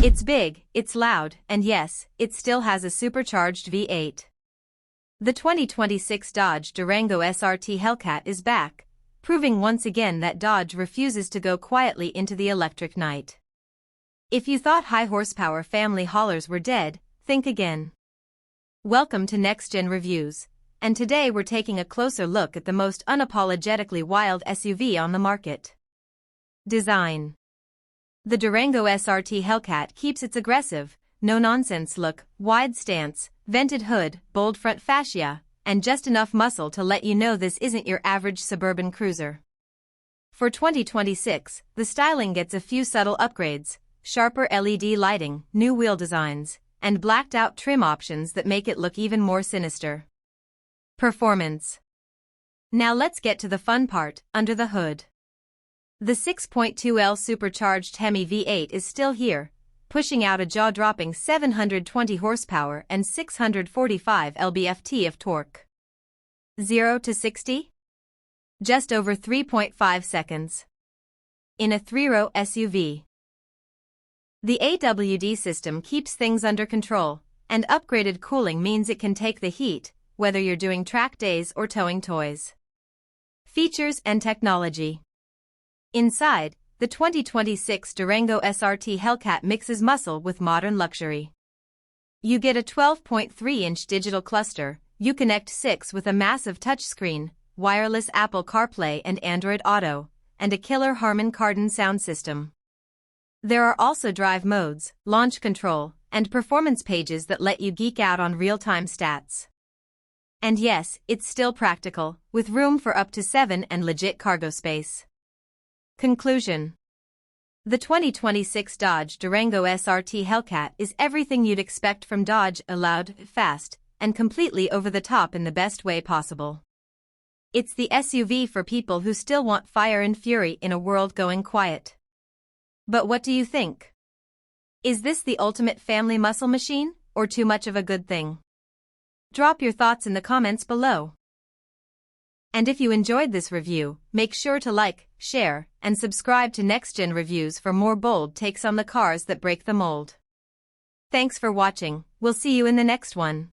It's big, it's loud, and yes, it still has a supercharged V8. The 2026 Dodge Durango SRT Hellcat is back, proving once again that Dodge refuses to go quietly into the electric night. If you thought high-horsepower family haulers were dead, think again. Welcome to Next Gen Reviews, and today we're taking a closer look at the most unapologetically wild SUV on the market. Design. The Durango SRT Hellcat keeps its aggressive, no-nonsense look, wide stance, vented hood, bold front fascia, and just enough muscle to let you know this isn't your average suburban cruiser. For 2026, the styling gets a few subtle upgrades: sharper LED lighting, new wheel designs, and blacked-out trim options that make it look even more sinister. Performance. Now let's get to the fun part, under the hood. The 6.2L supercharged Hemi V8 is still here, pushing out a jaw-dropping 720 horsepower and 645 lb-ft of torque. 0 to 60? Just over 3.5 seconds. In a 3-row SUV. The AWD system keeps things under control, and upgraded cooling means it can take the heat, whether you're doing track days or towing toys. Features and technology. Inside, the 2026 Durango SRT Hellcat mixes muscle with modern luxury. You get a 12.3-inch digital cluster, Uconnect 6 with a massive touchscreen, wireless Apple CarPlay and Android Auto, and a killer Harman Kardon sound system. There are also drive modes, launch control, and performance pages that let you geek out on real-time stats. And yes, it's still practical, with room for up to 7 and legit cargo space. Conclusion. The 2026 Dodge Durango SRT Hellcat is everything you'd expect from Dodge: loud, fast, and completely over the top in the best way possible. It's the SUV for people who still want fire and fury in a world going quiet. But what do you think? Is this the ultimate family muscle machine, or too much of a good thing? Drop your thoughts in the comments below. And if you enjoyed this review, make sure to like, share, and subscribe to Next Gen Reviews for more bold takes on the cars that break the mold. Thanks for watching. We'll see you in the next one.